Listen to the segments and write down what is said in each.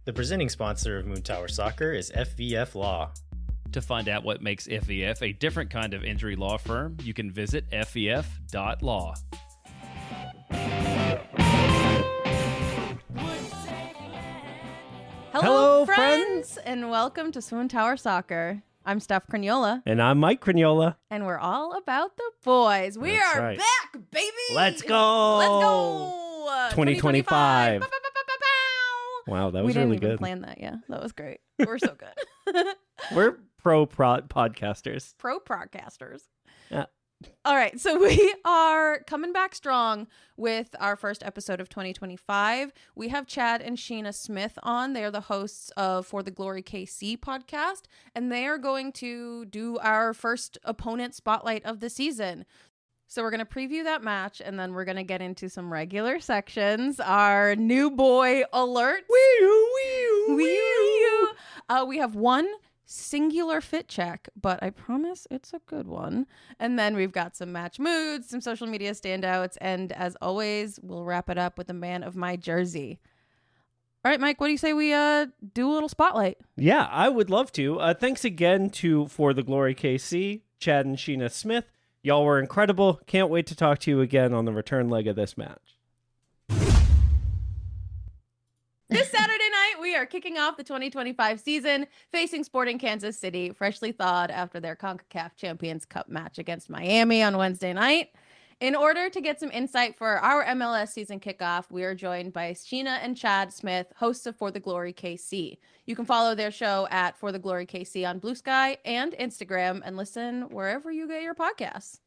The presenting sponsor of Moontower Soccer is FVF Law. To find out what makes FVF a different kind of injury law firm, you can visit fvf.law. Hello, friends, and welcome to SWOONTOWER Soccer. I'm Steph Cragnola. And I'm Mike Cragnola. And we're all about the boys. We That's are right. back, baby! Let's go! Let's go! 2025. Wow, that was we really didn't even good. plan that, yeah. That was great. We're so good. We're podcasters. Pro podcasters. Yeah. All right, so we are coming back strong with our first episode of 2025. We have Chad and Sheena Smith on. They are the hosts of For the Glory KC podcast, and they are going to do our first opponent spotlight of the season. So we're going to preview that match, and then we're going to get into some regular sections. Our new boy alerts. We have one singular fit check, but I promise it's a good one. And then we've got some match moods, some social media standouts, and as always, we'll wrap it up with the man of my jersey. All right, Mike, what do you say we do a little spotlight? Yeah, I would love to. Thanks again to For the Glory KC, Chad and Sheena Smith. Y'all were incredible. Can't wait to talk to you again on the return leg of this match. This Saturday night, we are kicking off the 2025 season, facing Sporting Kansas City, freshly thawed after their CONCACAF Champions Cup match against Miami on Wednesday night. In order to get some insight for our MLS season kickoff, we are joined by Sheena and Chad Smith, hosts of For the Glory KC. You can follow their show at For the Glory KC on Blue Sky and Instagram, and listen wherever you get your podcasts.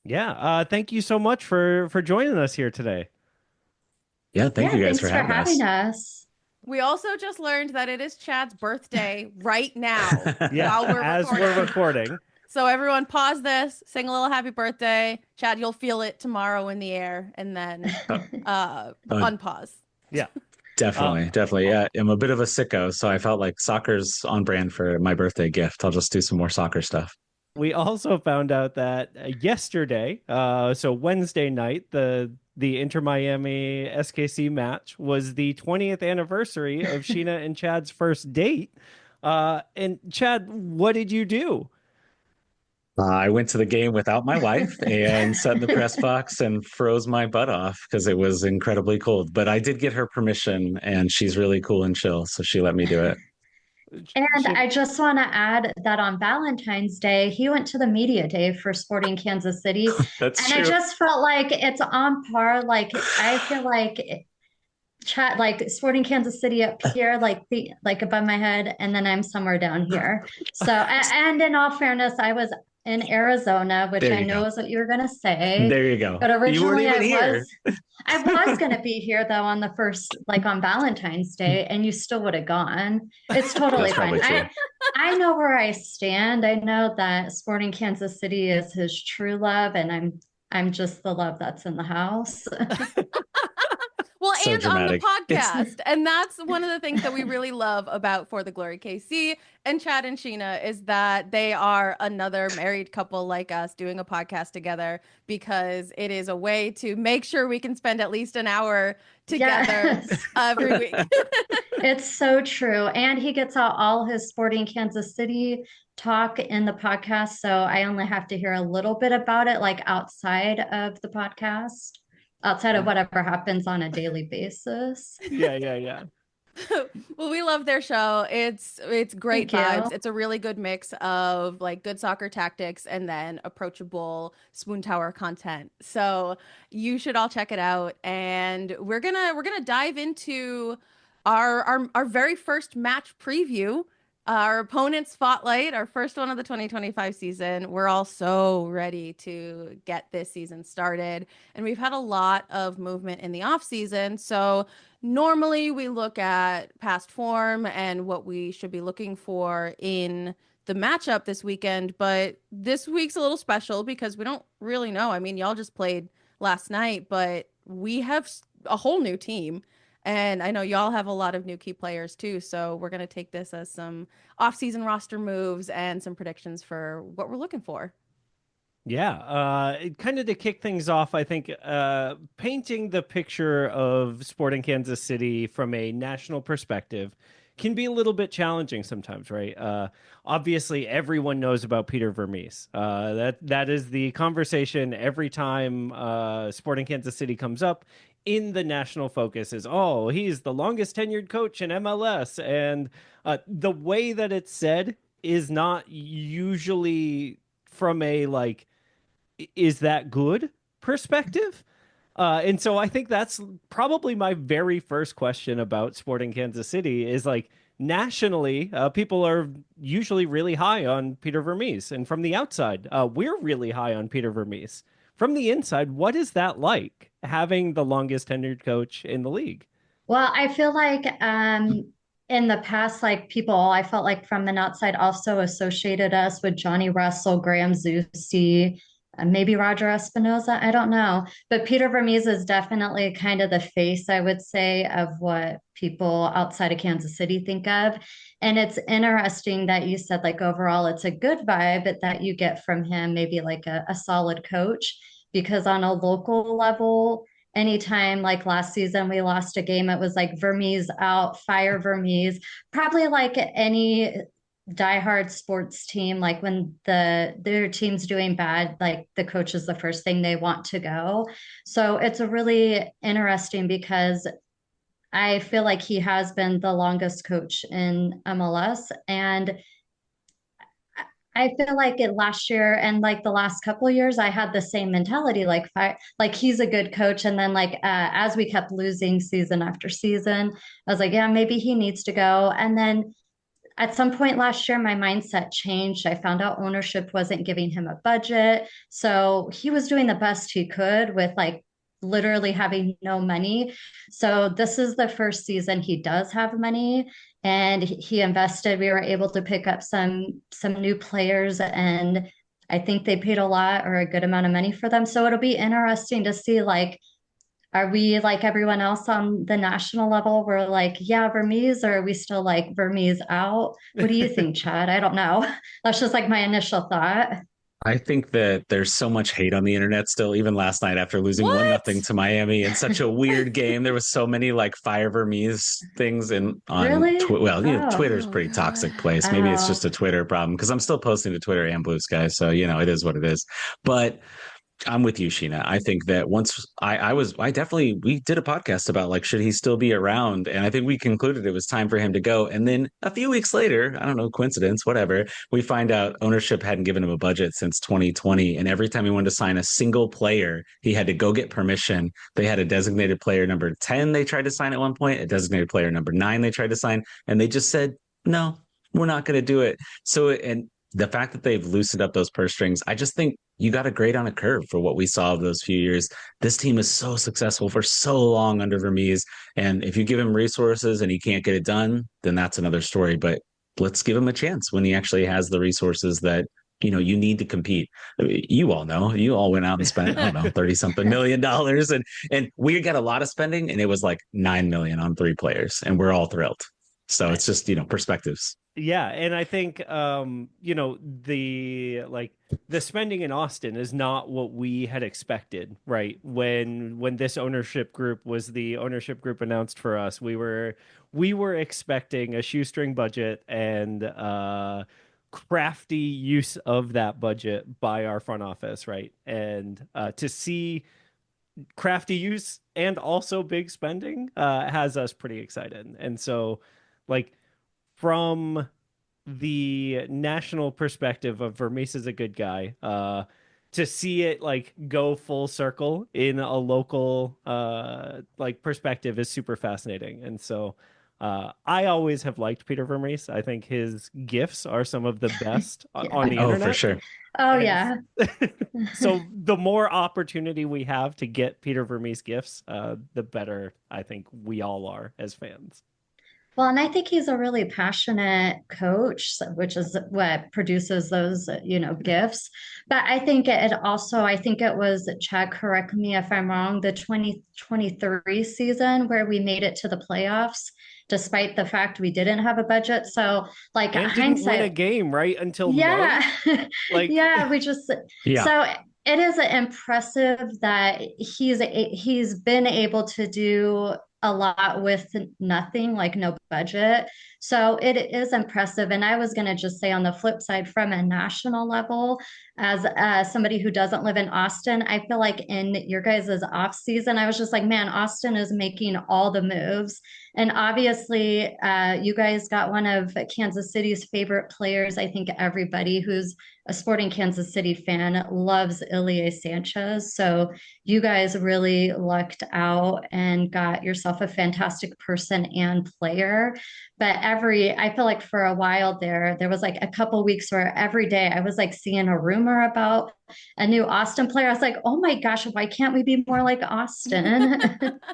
Yeah, thank you so much for joining us here today. Yeah, thank you guys for having us. We also just learned that it is Chad's birthday right now Yeah, while we're recording. So everyone pause this, sing a little happy birthday. Chad, you'll feel it tomorrow in the air, and then unpause. Yeah. Definitely. Yeah, I'm a bit of a sicko, so I felt like soccer's on brand for my birthday gift. I'll just do some more soccer stuff. We also found out that yesterday, so Wednesday night, the Inter Miami SKC match was the 20th anniversary of Sheena and Chad's first date. And Chad, what did you do? I went to the game without my wife and sat in the press box and froze my butt off because it was incredibly cold. But I did get her permission, and she's really cool and chill, so she let me do it. And I just want to add that on Valentine's Day, he went to the media day for Sporting Kansas City. That's and true. I just felt like it's on par. Like, I feel like chat, like Sporting Kansas City up here, like above my head, and then I'm somewhere down here. So, and in all fairness, I was in Arizona, which I know is what you were going to say. There you go. But originally I was going to be here though on the first, like on Valentine's Day, and you still would have gone. It's totally fine. I know where I stand. I know that Sporting Kansas City is his true love, and I'm just the love that's in the house. Well, So and dramatic. on the podcast. And that's one of the things that we really love about For the Glory KC and Chad and Sheena is that they are another married couple like us doing a podcast together, because it is a way to make sure we can spend at least an hour together every week. It's so true. And he gets out all his Sporting Kansas City talk in the podcast. So I only have to hear a little bit about it, like outside of the podcast. Outside of whatever happens on a daily basis. Yeah. Well, we love their show. It's great Thank vibes. you. It's a really good mix of like good soccer tactics and then approachable SWOONTOWER content. So you should all check it out. And we're gonna dive into our very first match preview. Our opponent spotlight, our first one of the 2025 season. We're all so ready to get this season started. And we've had a lot of movement in the offseason. So normally we look at past form and what we should be looking for in the matchup this weekend. But this week's a little special because we don't really know. I mean, y'all just played last night, but we have a whole new team. And I know y'all have a lot of new key players too. So we're going to take this as some off-season roster moves and some predictions for what we're looking for. Yeah, kind of to kick things off, I think painting the picture of Sporting Kansas City from a national perspective can be a little bit challenging sometimes, right? Obviously, everyone knows about Peter Vermes. That is the conversation every time Sporting Kansas City comes up in the national focus is, oh, he's the longest tenured coach in MLS. And the way that it's said is not usually from a like, is that good perspective? And so I think that's probably my very first question about Sporting Kansas City is like nationally, people are usually really high on Peter Vermes. And from the outside, we're really high on Peter Vermes. From the inside, what is that like having the longest tenured coach in the league? Well, I feel like in the past, like people, I felt like from the outside also associated us with Johnny Russell, Graham Zusi, maybe Roger Espinoza. I don't know. But Peter Vermes is definitely kind of the face, I would say, of what people outside of Kansas City think of. And it's interesting that you said, like, overall, it's a good vibe that you get from him, maybe like a solid coach, because on a local level, anytime like last season we lost a game, it was like Vermes out, fire Vermes. Probably like any diehard sports team, like when their team's doing bad, like the coach is the first thing they want to go. So it's a really interesting because I feel like he has been the longest coach in MLS. And I feel like it last year and like the last couple of years, I had the same mentality. Like he's a good coach, and then as we kept losing season after season, I was like, yeah, maybe he needs to go. And then at some point last year, my mindset changed. I found out ownership wasn't giving him a budget, so he was doing the best he could with like literally having no money. So this is the first season he does have money, and he invested. We were able to pick up some new players, and I think they paid a lot or a good amount of money for them. So it'll be interesting to see, like, are we like everyone else on the national level? We're like, yeah, Vermes, or are we still like Vermes out? What do you think, Chad? I don't know. That's just like my initial thought. I think that there's so much hate on the internet still. Even last night, after losing What? 1-0 to Miami in such a weird game, there was so many like fire Vermes things and on Really? well, Twitter's a Oh pretty God. toxic place. Maybe it's Oh, just a Twitter problem because I'm still posting to Twitter and Blue Sky, so it is what it is. But I'm with you, Sheena. I think that once I definitely, we did a podcast about like, should he still be around? And I think we concluded it was time for him to go. And then a few weeks later, I don't know, coincidence, whatever, we find out ownership hadn't given him a budget since 2020. And every time he wanted to sign a single player, he had to go get permission. They had a designated player number 10 they tried to sign at one point, a designated player number 9 they tried to sign, and they just said, no, we're not going to do it. So, and the fact that they've loosened up those purse strings, I just think you got a grade on a curve for what we saw of those few years. This team is so successful for so long under Vermes. And if you give him resources and he can't get it done, then that's another story. But let's give him a chance when he actually has the resources that you need to compete. I mean, you all know, you all went out and spent, I don't know, 30 something $million. And we got a lot of spending, and it was like 9 million on 3 players, and we're all thrilled. So it's just, perspectives. Yeah, and I think the spending in Austin is not what we had expected, right? When this ownership group was the ownership group announced for us, we were expecting a shoestring budget and crafty use of that budget by our front office, right? And to see crafty use and also big spending has us pretty excited. And so like from the national perspective of Vermes is a good guy, to see it like go full circle in a local like perspective is super fascinating. And so I always have liked Peter Vermes. I think his gifts are some of the best on the yeah. Oh, for internet. sure. Oh, And yeah. so the more opportunity we have to get Peter Vermes gifts, the better I think we all are as fans. Well, and I think he's a really passionate coach, which is what produces those, gifts. But I think I think it was, Chad, correct me if I'm wrong, the 2023 season where we made it to the playoffs, despite the fact we didn't have a budget. So, like, And hindsight, didn't win a game, right? Until yeah, Like, yeah, we just, Yeah. so it is impressive that he's been able to do a lot with nothing, like no budget. So it is impressive. And I was going to just say, on the flip side, from a national level, as somebody who doesn't live in Austin, I feel like in your guys' off season, I was just like, man, Austin is making all the moves. And obviously, you guys got one of Kansas City's favorite players. I think everybody who's a sporting Kansas City fan loves Ilie Sanchez. So you guys really lucked out and got yourself a fantastic person and player. But I feel like for a while there was like a couple weeks where every day I was like seeing a rumor about a new Austin player. I was like, oh my gosh, why can't we be more like Austin?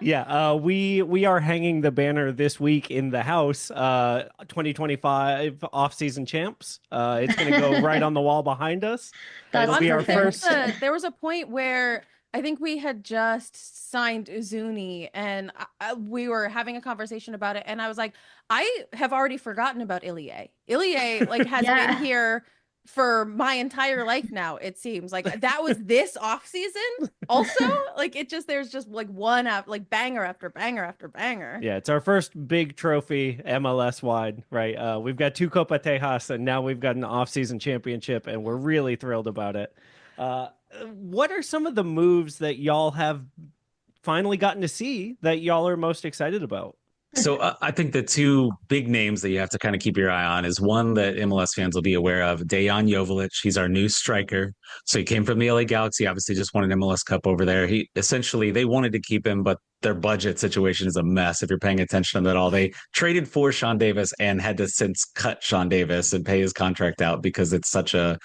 yeah, we are hanging the banner this week in the house, 2025 offseason champs. It's going to go right on the wall behind us. That's It'll be our perfect. first. There was a point where I think we had just signed Uzuni, and we were having a conversation about it, and I was like, I have already forgotten about Ilie. Ilie like has Yeah. been here for my entire life now. It seems like that was this off season. Also, like there's just like one like banger after banger after banger. Yeah, it's our first big trophy MLS wide, right? We've got two Copa Tejas, and now we've got an off-season championship, and we're really thrilled about it. What are some of the moves that y'all have finally gotten to see that y'all are most excited about? So I think the two big names that you have to kind of keep your eye on is one that MLS fans will be aware of, Dejan Joveljic. He's our new striker. So he came from the LA Galaxy, obviously just won an MLS Cup over there. They wanted to keep him, but their budget situation is a mess. If you're paying attention to that at all, they traded for Sean Davis and had to since cut Sean Davis and pay his contract out because it's such a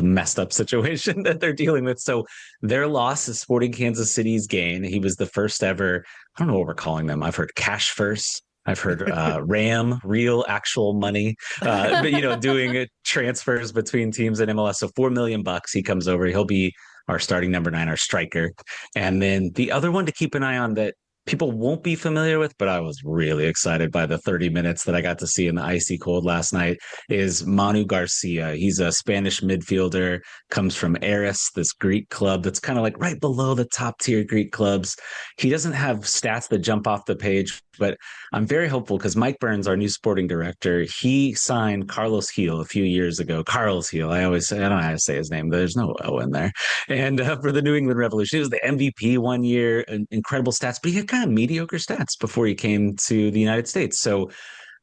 messed up situation that they're dealing with. So their loss is Sporting Kansas City's gain. He was the first ever, I don't know what we're calling them. I've heard cash first. I've heard RAM, real actual money, but doing transfers between teams in MLS. So $4 million, he comes over. He'll be our starting number 9, our striker. And then the other one to keep an eye on that people won't be familiar with, but I was really excited by the 30 minutes that I got to see in the icy cold last night, is Manu Garcia. He's a Spanish midfielder, comes from Eris, this Greek club that's kind of like right below the top tier Greek clubs. He doesn't have stats that jump off the page, but I'm very hopeful because Mike Burns, our new sporting director, he signed Carlos Gil a few years ago. Carlos Gil, I don't know how to say his name. There's no O in there. And for the New England Revolution, he was the MVP one year, incredible stats, but he had kind of mediocre stats before he came to the United States. So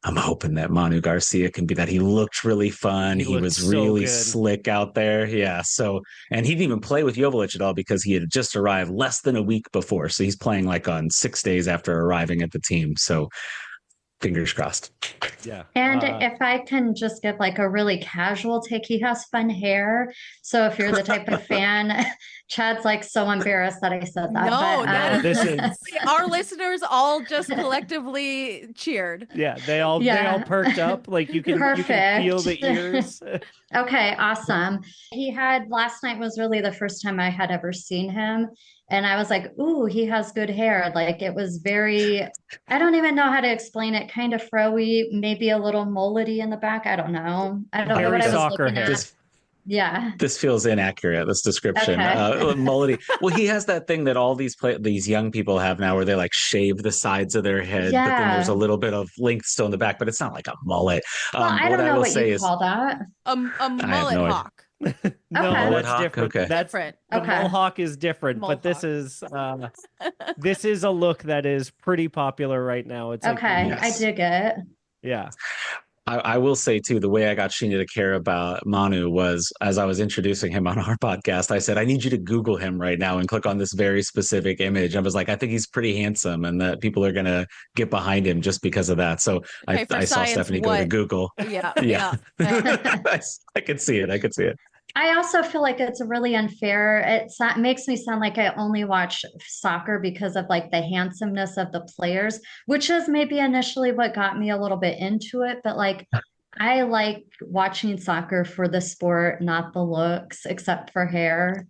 I'm hoping that Manu Garcia can be that. He looked really fun. He was really slick out there. Yeah. So, and he didn't even play with Joveljic at all because he had just arrived less than a week before. So he's playing like on 6 days after arriving at the team. So fingers crossed. Yeah. And if I can just give like a really casual take, he has fun hair. So if you're the type of fan, Chad's like so embarrassed that I said that. No, this is our listeners all just collectively cheered. Yeah, they all perked up. Like you can feel the ears. Okay, awesome. Last night was really the first time I had ever seen him. And I was like, ooh, he has good hair. Like it was I don't even know how to explain it. Kind of froey, maybe a little mullety in the back. I don't know. I don't know what I was looking at. Yeah. This feels inaccurate, this description. Okay. Mullety. Well, he has that thing that all these young people have now where they like shave the sides of their head, but then there's a little bit of length still in the back, but it's not like a mullet. Well, I don't know what you call that. A mullet hawk. No, Okay. that's different. Okay. That's different. The mohawk is different, but this is a look that is pretty popular right now. It's okay. I dig it. Yeah. I will say too, the way I got Sheena to care about Manu was as I was introducing him on our podcast, I said, I need you to Google him right now and click on this very specific image. I was like, I think he's pretty handsome and that people are going to get behind him just because of that. So I saw Stephanie go to Google. Yeah. I could see it. I also feel like it's really unfair. It makes me sound like I only watch soccer because of like the handsomeness of the players, which is maybe initially what got me a little bit into it. But like, I like watching soccer for the sport, not the looks, except for hair.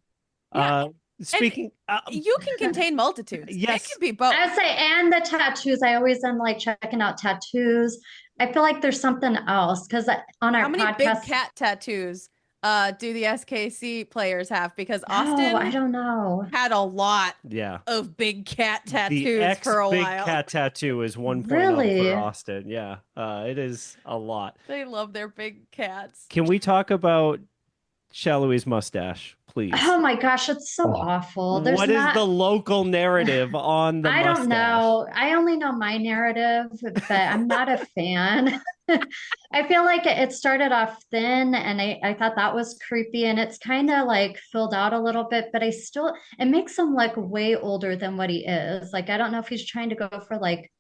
Yeah. Speaking, You can contain multitudes. Yes. It can be both. I say, and the tattoos. I always am like checking out tattoos. I feel like there's something else because on our How many podcast, big cat tattoos do the SKC players have? Because Austin I don't know. had a lot yeah, of big cat the tattoos for a big while. cat tattoo is 1.0 Really? for Austin. Yeah, it is a lot. They love their big cats. Can we talk about Sallói's mustache, please? Oh my gosh, it's so awful. There's What is not, the local narrative on the I mustache? don't know. I only know my narrative, but I'm not a fan. I feel like it started off thin and I thought that was creepy and it's kind of like filled out a little bit, but it makes him look way older than what he is. Like, I don't know if he's trying to go for like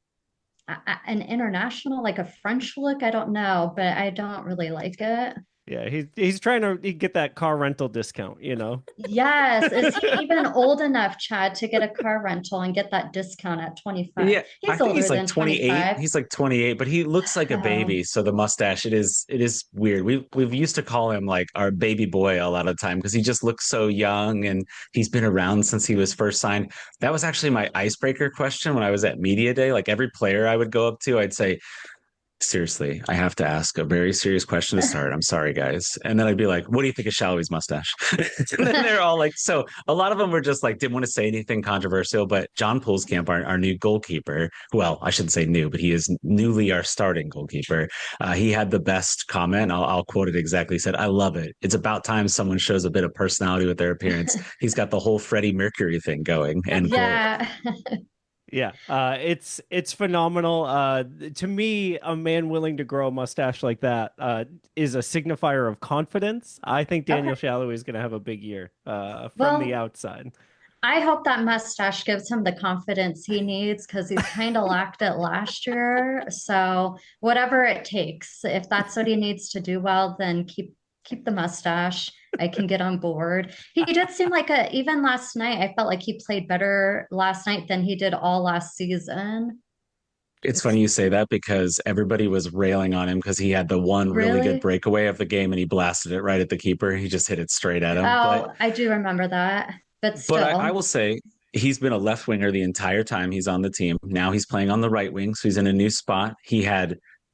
an international, like a French look. I don't know, but I don't really like it. Yeah, he's trying to get that car rental discount, you know? Yes. Is he even old enough, Chad, to get a car rental and get that discount at 25? Yeah, He's I think older he's like than 28. 25. He's like 28, but he looks like a Oh. baby. So the mustache, it is weird. We've used to call him like our baby boy a lot of time because he just looks so young and he's been around since he was first signed. That was actually my icebreaker question when I was at media day. Like every player I would go up to, I'd say, seriously, I have to ask a very serious question to start. I'm sorry, guys. And then I'd be like, what do you think of Sallói's mustache? And then they're all like, so a lot of them were just like, didn't want to say anything controversial. But John Poolskamp, our new goalkeeper, well, I shouldn't say new, but he is newly our starting goalkeeper. He had the best comment. I'll quote it exactly. He said, I love it. It's about time someone shows a bit of personality with their appearance. He's got the whole Freddie Mercury thing going. And Yeah. Yeah, it's phenomenal. To me, a man willing to grow a mustache like that is a signifier of confidence. I think Dániel Sallói is going to have a big year from the outside. I hope that mustache gives him the confidence he needs because he's kind of lacked it last year. So whatever it takes, if that's what he needs to do well, then keep the mustache. I can get on board. He did seem like even last night, I felt like he played better last night than he did all last season. it's funny you say that because everybody was railing on him because he had the one really good breakaway of the game and he blasted it right at the keeper. He just hit it straight at him. Oh, I do remember that. But still. But I will say he's been a left winger the entire time he's on the team. Now he's playing on the right wing, so he's in a new spot.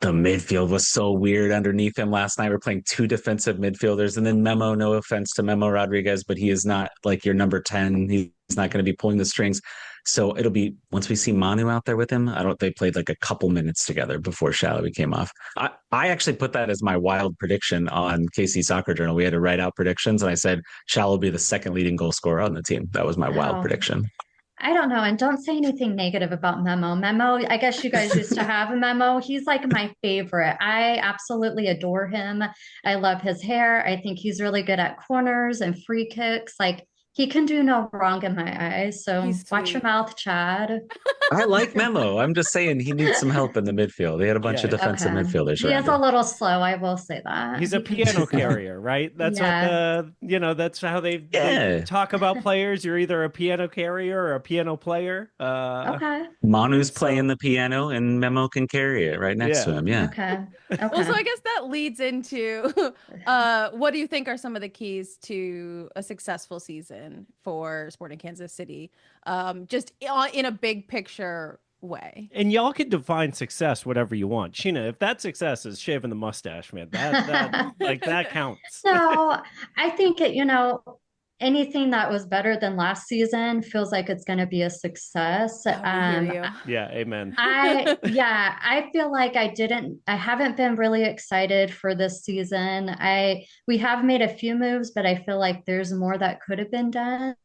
The midfield was so weird underneath him last night. We're playing two defensive midfielders, and then Memo. No offense to Memo Rodriguez, but he is not like your number 10. He's not going to be pulling the strings. So it'll be once we see Manu out there with him. They played like a couple minutes together before Sallói came off. I actually put that as my wild prediction on KC Soccer Journal. We had to write out predictions, and I said Sallói will be the second leading goal scorer on the team. That was my wild prediction. I don't know. And don't say anything negative about Memo. Memo, I guess you guys used to have a Memo. He's like my favorite. I absolutely adore him. I love his hair. I think he's really good at corners and free kicks. Like he can do no wrong in my eyes. So watch your mouth, Chad. I like Memo. I'm just saying he needs some help in the midfield. They had a bunch of defensive midfielders. He is a little slow, I will say that. He's a piano carrier, right? That's what that's how they talk about players. You're either a piano carrier or a piano player. Manu's playing the piano and Memo can carry it right next to him. Yeah. Okay. Well, so I guess that leads into what do you think are some of the keys to a successful season for Sporting Kansas City? Just in a big picture way. And y'all can define success whatever you want. Sheena, if that success is shaving the mustache, man, that counts. No, I think anything that was better than last season feels like it's going to be a success. Yeah, amen. I feel like I haven't been really excited for this season. We have made a few moves, but I feel like there's more that could have been done.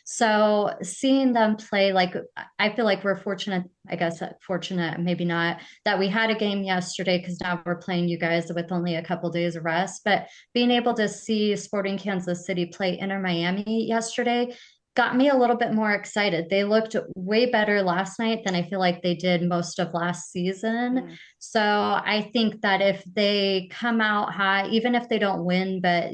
So seeing them play, I feel like we're fortunate, maybe not, that we had a game yesterday because now we're playing you guys with only a couple days of rest. But being able to see Sporting Kansas City play Inter Miami yesterday, got me a little bit more excited. They looked way better last night than I feel like they did most of last season. So I think that if they come out high, even if they don't win, but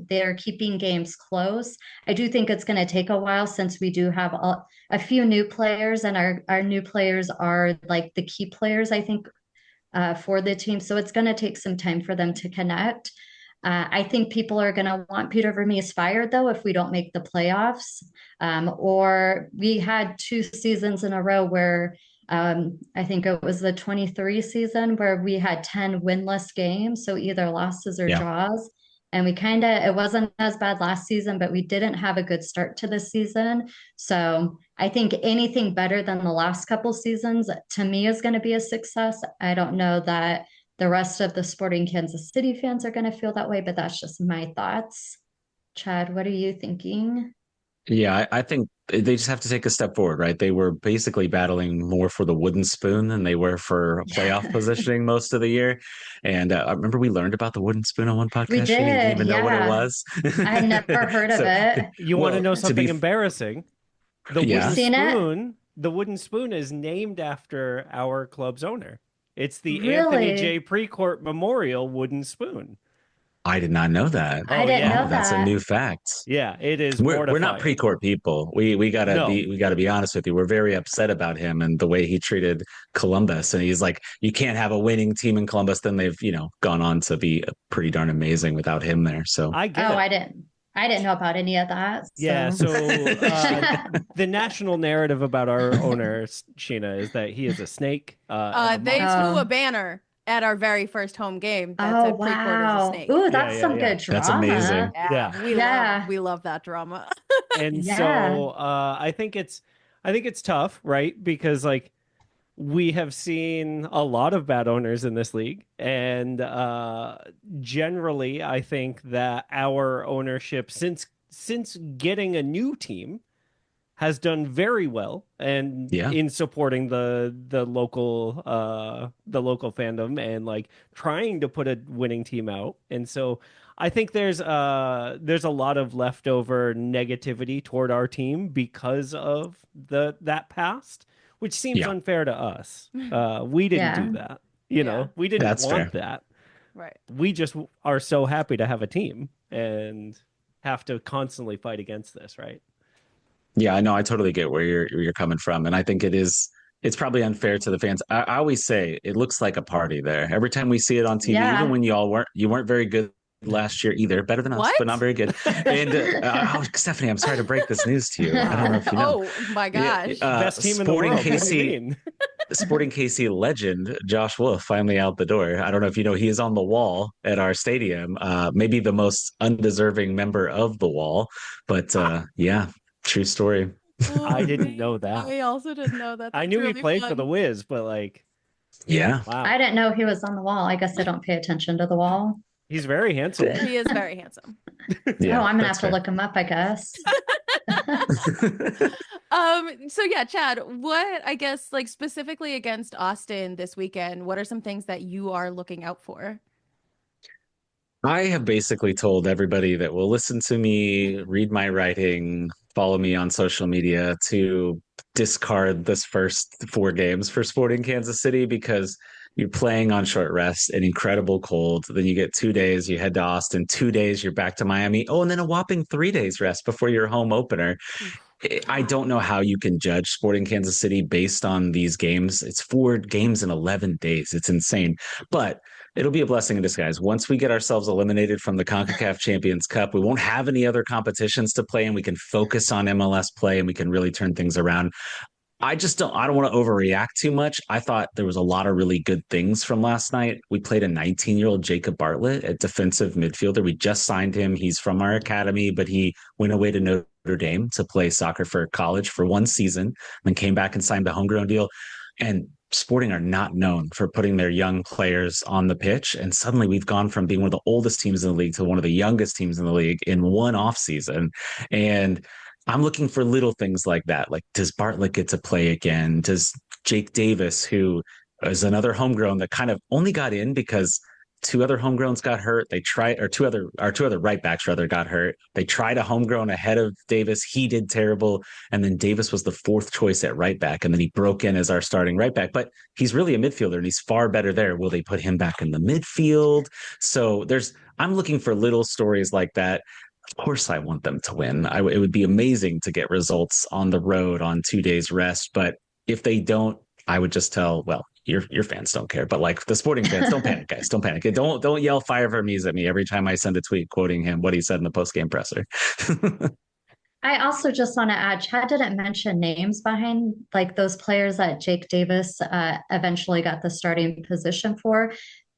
they're keeping games close, I do think it's going to take a while since we do have a few new players, and our new players are like the key players, I think, for the team. So it's going to take some time for them to connect. I think people are going to want Peter Vermes fired, though, if we don't make the playoffs. Or we had 2 seasons in a row where I think it was the 23 season where we had 10 winless games, so either losses or draws. And it wasn't as bad last season, but we didn't have a good start to the season. So I think anything better than the last couple seasons, to me, is going to be a success. I don't know that the rest of the Sporting Kansas City fans are going to feel that way, but that's just my thoughts. Chad, what are you thinking? Yeah, I think they just have to take a step forward, right? They were basically battling more for the wooden spoon than they were for playoff positioning most of the year. And I remember we learned about the wooden spoon on one podcast. We did, you didn't even know what it was. I never heard of it. You want to know something embarrassing? The wooden spoon is named after our club's owner. It's the Anthony J. Precourt Memorial Wooden Spoon. I did not know that. I didn't know that. That's a new fact. Yeah, it is. We're not Precourt people. We gotta be honest with you. We're very upset about him and the way he treated Columbus. And he's like, you can't have a winning team in Columbus. Then they've gone on to be pretty darn amazing without him there. So I didn't know about any of that. So. Yeah, so the national narrative about our owner, Sheena, is that he is a snake. They threw a banner at our very first home game that said Precourt is a snake. Ooh, that's some good drama. That's amazing. We love that drama. And so I think it's tough, right? Because like we have seen a lot of bad owners in this league, and generally I think that our ownership since getting a new team has done very well and in supporting the local fandom and like trying to put a winning team out. And so I think there's a lot of leftover negativity toward our team because of that past, which seems unfair to us. We didn't do that. We didn't want that. Right. We just are so happy to have a team and have to constantly fight against this, right? Yeah, I know. I totally get where you're coming from. And I think it's probably unfair to the fans. I always say it looks like a party there. Every time we see it on TV, even when you weren't very good last year either. Better than us, but not very good. And Stephanie, I'm sorry to break this news to you. I don't know if you know. Oh my gosh. Best team in the world. Sporting KC legend Josh Wolf finally out the door. I don't know if you know, he is on the wall at our stadium. Maybe the most undeserving member of the wall. But true story. I didn't know that. I also didn't know that. I knew he played for the Wiz, but like, wow. I didn't know he was on the wall. I guess I don't pay attention to the wall. He's very handsome. He is very handsome. I'm gonna have to look him up, I guess. So Chad, what, I guess, like specifically against Austin this weekend, what are some things that you are looking out for? I have basically told everybody that will listen to me, read my writing, follow me on social media to discard this first 4 games for Sporting Kansas City, because you're playing on short rest, an incredible cold. Then you get 2 days, you head to Austin, 2 days, you're back to Miami. Oh, and then a whopping 3 days rest before your home opener. I don't know how you can judge Sporting Kansas City based on these games. It's 4 games in 11 days. It's insane. But it'll be a blessing in disguise. Once we get ourselves eliminated from the CONCACAF Champions Cup, we won't have any other competitions to play, and we can focus on MLS play, and we can really turn things around. I don't want to overreact too much. I thought there was a lot of really good things from last night. We played a 19-year-old Jacob Bartlett at defensive midfielder. We just signed him. He's from our academy, but he went away to Notre Dame to play soccer for college for 1 season, then came back and signed a homegrown deal. And Sporting are not known for putting their young players on the pitch. And suddenly we've gone from being one of the oldest teams in the league to one of the youngest teams in the league in one offseason. And I'm looking for little things like that. Like, does Bartlett get to play again? Does Jake Davis, who is another homegrown that kind of only got in because two other homegrowns got hurt. Two other right backs rather got hurt. They tried a homegrown ahead of Davis. He did terrible. And then Davis was the fourth choice at right back. And then he broke in as our starting right back, but he's really a midfielder and he's far better there. Will they put him back in the midfield? So I'm looking for little stories like that. Of course, I want them to win. It would be amazing to get results on the road on 2 days rest. But if they don't, I would just tell, well, your fans don't care, but like the Sporting fans, don't panic, guys. Don't panic. Don't yell "Fire Vermes" at me every time I send a tweet quoting him what he said in the post-game presser. I also just want to add, Chad didn't mention names behind like those players that Jake Davis eventually got the starting position for.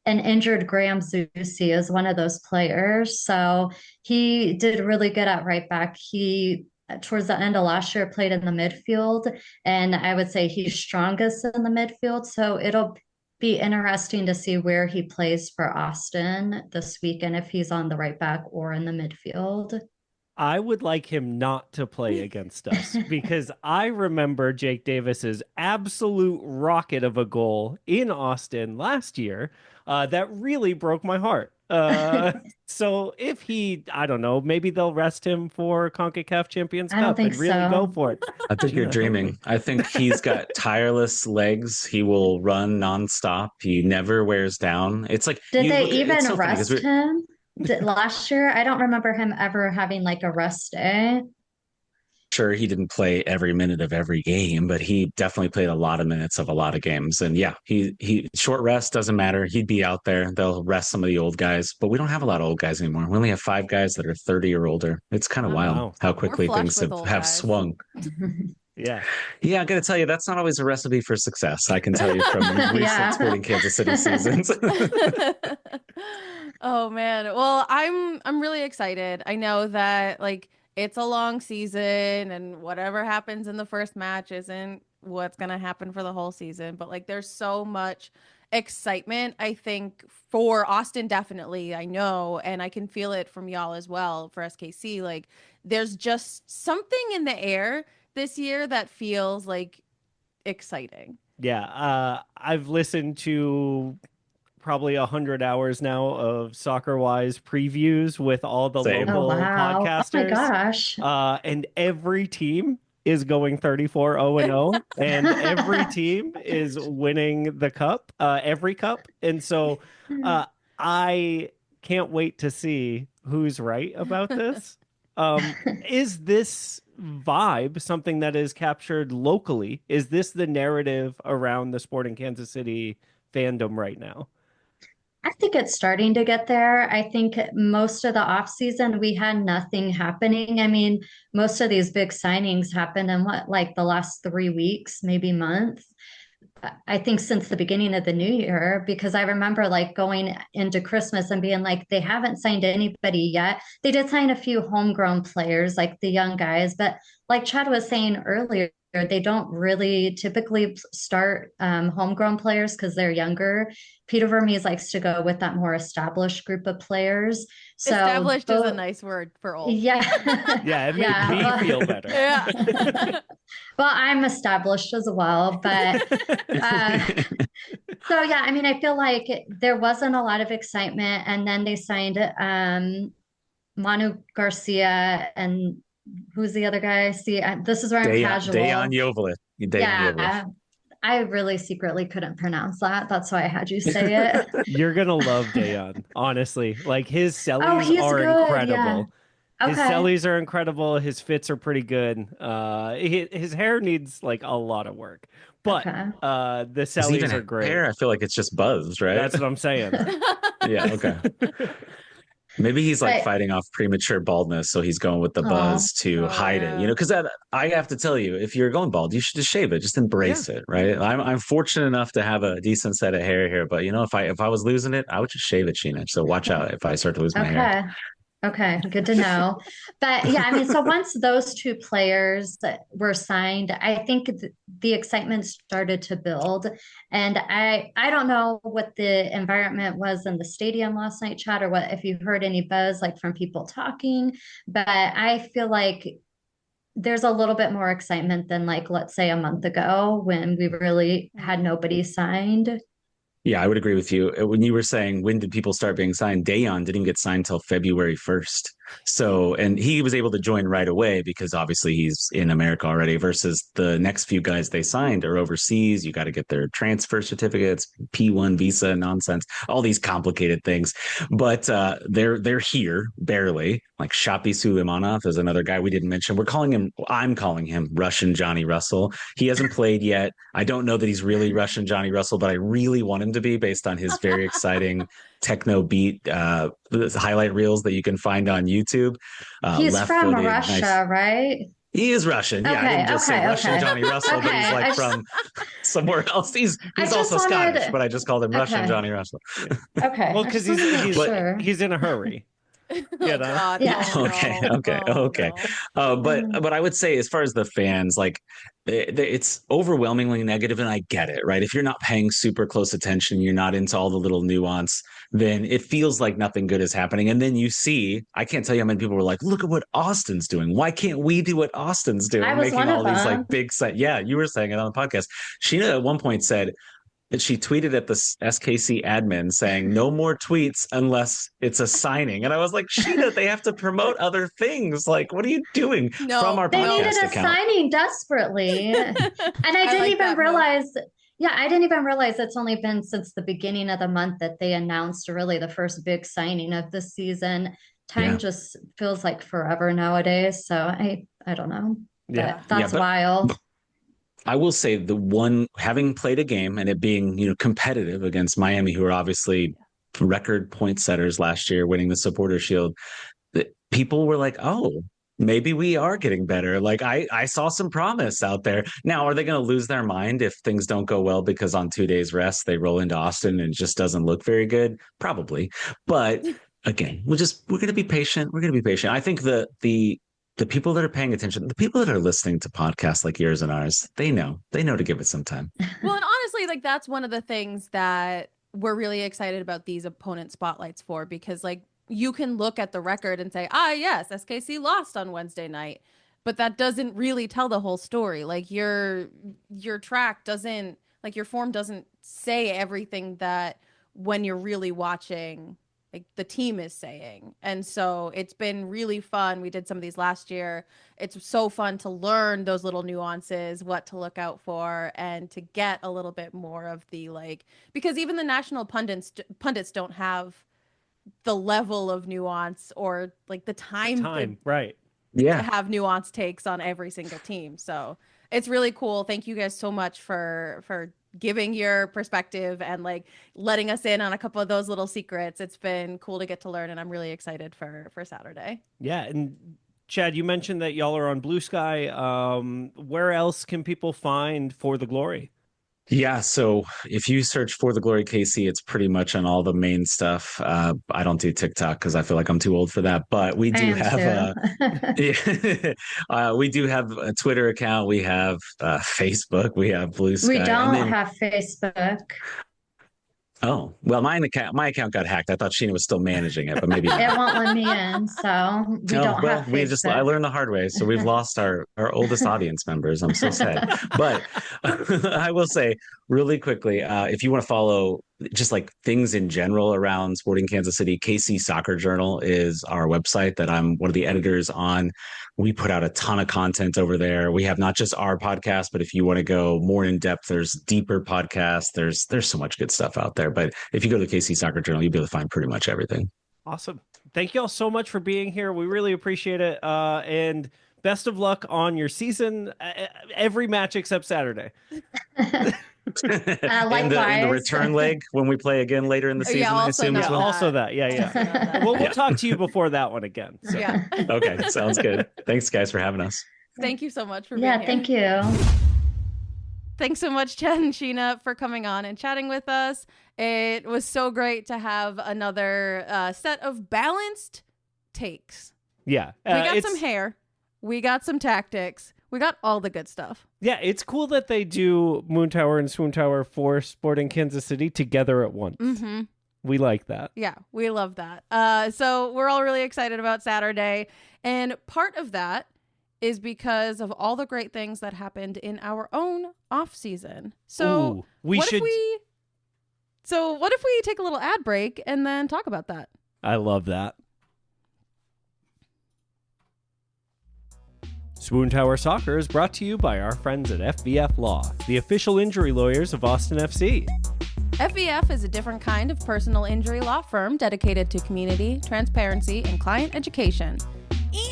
An injured Graham Zusi is one of those players. So he did really good at right back. He, towards the end of last year, played in the midfield, and I would say he's strongest in the midfield. So it'll be interesting to see where he plays for Austin this weekend, if he's on the right back or in the midfield. I would like him not to play against us because I remember Jake Davis's absolute rocket of a goal in Austin last year that really broke my heart. So if I don't know, maybe they'll rest him for CONCACAF Champions Cup and really go for it. I think you're dreaming. I think he's got tireless legs. He will run nonstop. He never wears down. It's like, did they even rest him? Last year, I don't remember him ever having like a rest day. Sure, he didn't play every minute of every game, but he definitely played a lot of minutes of a lot of games. And yeah, he short rest doesn't matter. He'd be out there. They'll rest some of the old guys, but we don't have a lot of old guys anymore. We only have 5 guys that are 30 or older. It's kind of wild how quickly things have swung. Yeah. I got to tell you, that's not always a recipe for success. I can tell you from recent Sporting Kansas City seasons. Oh man. Well, I'm really excited. I know that like it's a long season and whatever happens in the first match isn't what's going to happen for the whole season, but like there's so much excitement, I think, for Austin, definitely. I know, and I can feel it from y'all as well for SKC. Like there's just something in the air this year that feels like exciting. Yeah. I've listened to probably 100 hours now of Soccer Wise previews with all the local podcasters. Oh my gosh. And every team is going 34-0-0 and every team is winning the cup, every cup. And so I can't wait to see who's right about this. Is this vibe something that is captured locally? Is this the narrative around the Sporting Kansas City fandom right now? I think it's starting to get there. I think most of the offseason, we had nothing happening. I mean, most of these big signings happened in like the last 3 weeks, maybe month. I think since the beginning of the new year, because I remember like going into Christmas and being like, they haven't signed anybody yet. They did sign a few homegrown players, like the young guys, but like Chad was saying earlier, they don't really typically start homegrown players because they're younger. Peter Vermes likes to go with that more established group of players. So established is a nice word for old. Yeah. Yeah, it made me feel better. Yeah. Well, I'm established as well, but so yeah, I mean, I feel like there wasn't a lot of excitement, and then they signed Manu Garcia and who's the other guy? See, this is where I'm casual. Dejan Joveljic. Yeah, I really secretly couldn't pronounce that. That's why I had you say it. You're gonna love Dejan, honestly. Like his sellies are good, incredible. Yeah. Okay. His sellies are incredible. His fits are pretty good. His hair needs like a lot of work, but the sellies are great. Hair, I feel like it's just buzzed, right? That's what I'm saying. Yeah. Okay. Maybe he's like fighting off premature baldness, so he's going with the buzz to hide it. You know, because I have to tell you, if you're going bald, you should just shave it. Just embrace it, right? I'm fortunate enough to have a decent set of hair here, but you know, if I was losing it, I would just shave it, Sheena. So watch out if I start to lose my hair. Okay, good to know. But yeah, I mean, so once those two players were signed, I think the excitement started to build. And I don't know what the environment was in the stadium last night, Chad, or what if you heard any buzz like from people talking, but I feel like there's a little bit more excitement than like, let's say a month ago when we really had nobody signed. Yeah, I would agree with you. When you were saying when did people start being signed, Dayon didn't get signed till February 1st. So, and he was able to join right away because obviously he's in America already, versus the next few guys they signed are overseas. You got to get their transfer certificates, P1 visa nonsense, all these complicated things. But they're here barely. Like Shapi Suleimanov is another guy we didn't mention. I'm calling him Russian Johnny Russell. He hasn't played yet. I don't know that he's really Russian Johnny Russell, but I really want him to be, based on his very exciting techno beat highlight reels that you can find on YouTube. He's from Russia, right? He is Russian. Yeah, I didn't just say Russian Johnny Russell, but he's like from somewhere else. He's also Scottish, but I just called him Russian Johnny Russell. Okay. Well, because he's in a hurry. You know? God, Yeah. Okay. But I would say, as far as the fans, like it's overwhelmingly negative, and I get it, right? If you're not paying super close attention, you're not into all the little nuance, then it feels like nothing good is happening. And then you see, I can't tell you how many people were like, "Look at what Austin's doing. Why can't we do what Austin's doing?" I was Making all these like big Yeah, you were saying it on the podcast. Sheena at one point said, and she tweeted at the SKC admin saying, "No more tweets unless it's a signing." And I was like, Sheena, they have to promote other things. Like, what are you doing from our they podcast needed a account? Signing desperately. And I didn't even realize. Yeah, I didn't even realize it's only been since the beginning of the month that they announced really the first big signing of the season. Time just feels like forever nowadays. So I don't know. That's wild. I will say the one, having played a game and it being, competitive against Miami, who are obviously record point setters last year, winning the Supporter Shield, that people were like, "Oh, maybe we are getting better." Like I saw some promise out there. Now, are they going to lose their mind if things don't go well because on 2 days rest they roll into Austin and it just doesn't look very good? Probably. But again, we're going to be patient. We're going to be patient. I think the people that are paying attention, the people that are listening to podcasts like yours and ours, they know to give it some time. Well, and honestly, like that's one of the things that we're really excited about these opponent spotlights for, because like you can look at the record and say, yes, SKC lost on Wednesday night, but that doesn't really tell the whole story. Like your track doesn't, like your form doesn't say everything that when you're really watching like the team is saying. And so it's been really fun. We did some of these last year. It's so fun to learn those little nuances, what to look out for, and to get a little bit more of the because even the national pundits don't have the level of nuance or like the time right. to have nuanced takes on every single team. So it's really cool. Thank you guys so much for giving your perspective and like letting us in on a couple of those little secrets. It's been cool to get to learn, and I'm really excited for Saturday. Yeah. And Chad, you mentioned that y'all are on Blue Sky. Where else can people find For the Glory? Yeah, so if you search For the Glory KC, it's pretty much on all the main stuff. I don't do TikTok because I feel like I'm too old for that, but we do have we do have a Twitter account. We have Facebook. We have Blue Sky. We don't have Facebook. Oh, well, my account got hacked. I thought Sheena was still managing it, but maybe not. It won't let me in, so we don't have Facebook. I learned the hard way, so we've lost our oldest audience members. I'm so sad. But I will say really quickly, if you want to follow just like things in general around Sporting Kansas City, KC Soccer Journal is our website that I'm one of the editors on. We put out a ton of content over there. We have not just our podcast, but if you want to go more in depth, there's deeper podcasts. There's so much good stuff out there. But if you go to the KC Soccer Journal, you'll be able to find pretty much everything. Awesome. Thank you all so much for being here. We really appreciate it. And best of luck on your season. Every match except Saturday. And the return leg when we play again later in the season, I assume as well. Also that. Yeah. We'll talk to you before that one again. So. Yeah. Okay, sounds good. Thanks, guys, for having us. Thank you so much for being here. Yeah, thank you. Thanks so much, Chad and Sheena, for coming on and chatting with us. It was so great to have another set of balanced takes. Yeah. We got some hair. We got some tactics. We got all the good stuff. Yeah, it's cool that they do Moontower and SWOONTOWER for Sporting Kansas City together at once. Mm-hmm. We like that. Yeah, we love that. So we're all really excited about Saturday. And part of that is because of all the great things that happened in our own off season. So if we So what if we take a little ad break and then talk about that? I love that. SWOONTOWER Soccer is brought to you by our friends at FVF Law, the official injury lawyers of Austin FC. FVF is a different kind of personal injury law firm dedicated to community, transparency, and client education.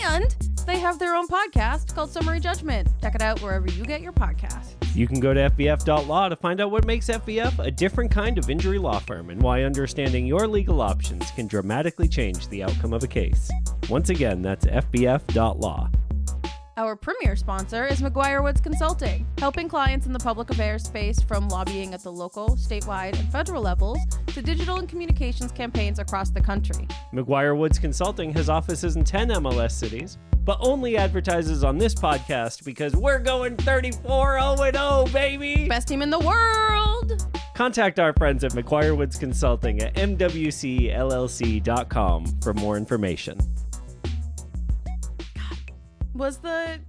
And they have their own podcast called Summary Judgment. Check it out wherever you get your podcasts. You can go to FVF.law to find out what makes FVF a different kind of injury law firm and why understanding your legal options can dramatically change the outcome of a case. Once again, that's FVF.law. Our premier sponsor is McGuire Woods Consulting, helping clients in the public affairs space from lobbying at the local, statewide, and federal levels to digital and communications campaigns across the country. McGuire Woods Consulting has offices in 10 MLS cities, but only advertises on this podcast because we're going 34-0-0, baby! Best team in the world! Contact our friends at McGuire Woods Consulting at mwcllc.com for more information. Was the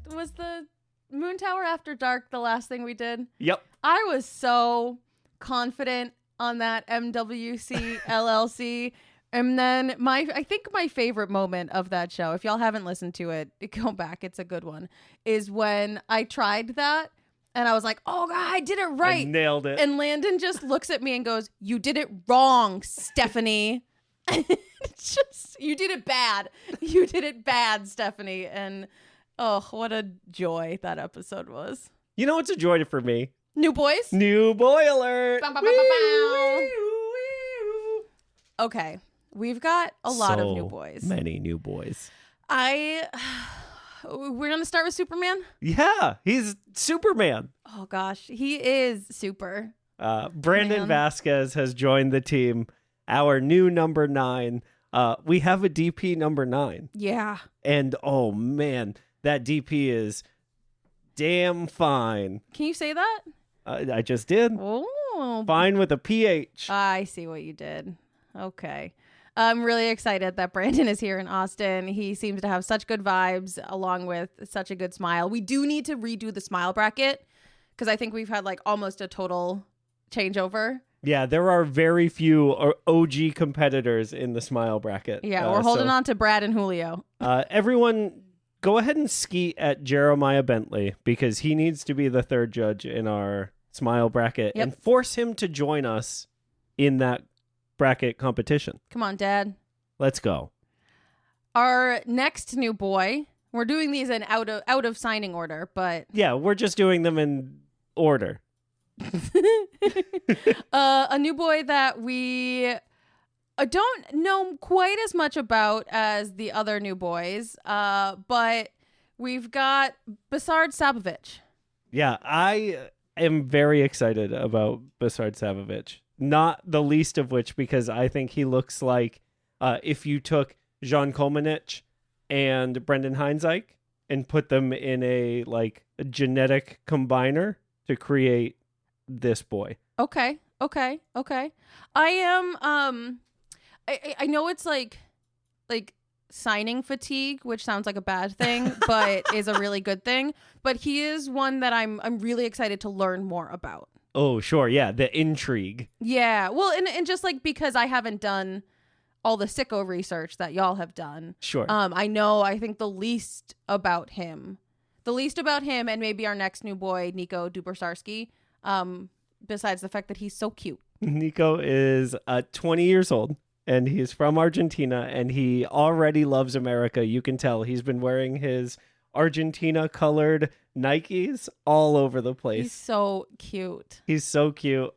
Moon Tower After Dark the last thing we did? Yep. I was so confident on that MWC LLC. And then I think my favorite moment of that show, if y'all haven't listened to it, go back, it's a good one, is when I tried that and I was like, oh God, I did it right. I nailed it. And Landon just looks at me and goes, you did it wrong, Stephanie. Just, you did it bad. You did it bad, Stephanie. And oh, what a joy that episode was. You know what's a joy for me? New boys? New boy alert! Bow, bow, bow, bow, bow. Okay, we've got a lot of new boys. Many new boys. We're going to start with Superman? Yeah, he's Superman. Oh gosh, he is super. Brandon Vasquez has joined the team, our new number 9. We have a DP number 9. Yeah. And oh man, that DP is damn fine. Can you say that? I just did. Oh. Fine with a PH. I see what you did. Okay. I'm really excited that Brandon is here in Austin. He seems to have such good vibes along with such a good smile. We do need to redo the smile bracket because I think we've had like almost a total changeover. Yeah, there are very few OG competitors in the smile bracket. Yeah, we're holding on to Brad and Julio. Everyone, go ahead and skeet at Jeremiah Bentley because he needs to be the third judge in our smile bracket and force him to join us in that bracket competition. Come on, Dad. Let's go. Our next new boy, we're doing these in out of signing order, but yeah, we're just doing them in order. A new boy that we don't know quite as much about as the other new boys, but we've got Basard Sabovic. Yeah, I am very excited about Basard Sabovic, not the least of which because I think he looks like if you took Jean Komenich and Brendan Heinzeich and put them in a genetic combiner to create this boy. Okay. I am I know it's like signing fatigue, which sounds like a bad thing, but is a really good thing. But he is one that I'm really excited to learn more about. Oh, sure. Yeah, the intrigue. Yeah. Well, and just like because I haven't done all the sicko research that y'all have done. Sure. I think the least about him and maybe our next new boy, Nico Dubersarski. Besides the fact that he's so cute. Nico is 20 years old and he's from Argentina and he already loves America. You can tell he's been wearing his Argentina colored Nikes all over the place. He's so cute.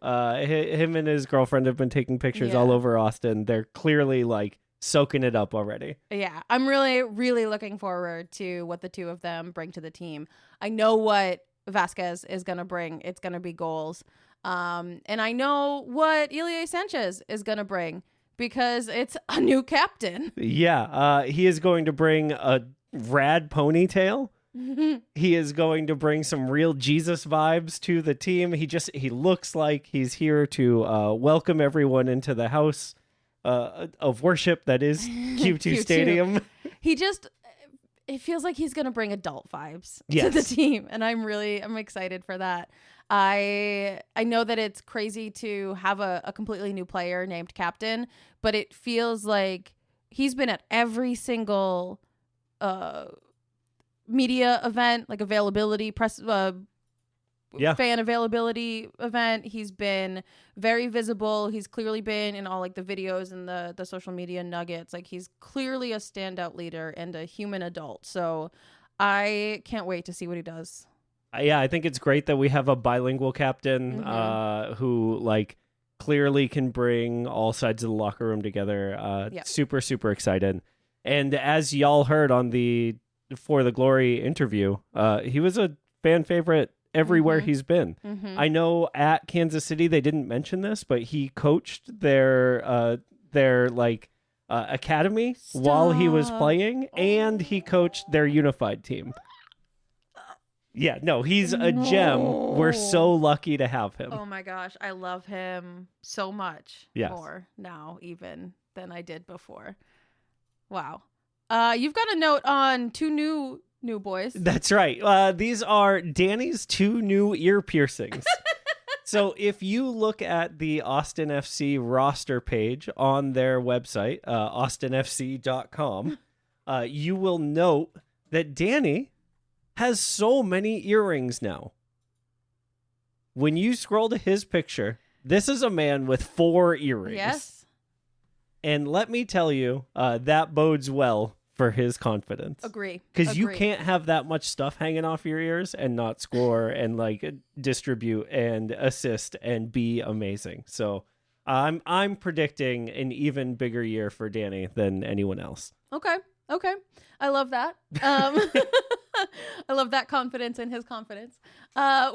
Him and his girlfriend have been taking pictures all over Austin. They're clearly soaking it up already. Yeah, I'm really, really looking forward to what the two of them bring to the team. I know what Vasquez is going to bring. It's going to be goals. And I know what Ilie Sanchez is going to bring because it's a new captain. Yeah, he is going to bring a rad ponytail. He is going to bring some real Jesus vibes to the team. He looks like he's here to welcome everyone into the house of worship that is Q2 Stadium. it feels like he's gonna bring adult vibes Yes. to the team, and I'm excited for that. I know that it's crazy to have a completely new player named captain, but it feels like he's been at every single media event, like availability, press, fan availability event. He's been very visible. He's clearly been in all like the videos and the social media nuggets. Like he's clearly a standout leader and a human adult. So I can't wait to see what he does. Yeah, I think it's great that we have a bilingual captain who like clearly can bring all sides of the locker room together. Super, super excited. And as y'all heard on the For the Glory interview, he was a fan favorite everywhere he's been. I know at Kansas City they didn't mention this, but he coached their academy while he was playing, and he coached their unified team. Yeah, no, he's a gem. We're so lucky to have him. Oh my gosh, I love him so much more now even than I did before. Wow. You've got a note on two new boys. That's right. These are Danny's 2 new ear piercings. So if you look at the Austin FC roster page on their website, austinfc.com, you will note that Danny has so many earrings now. When you scroll to his picture, this is a man with 4 earrings. Yes. And let me tell you, that bodes well for his confidence. Agree. Because you can't have that much stuff hanging off your ears and not score and like distribute and assist and be amazing. So I'm predicting an even bigger year for Danny than anyone else. Okay. I love that. I love that confidence in his confidence.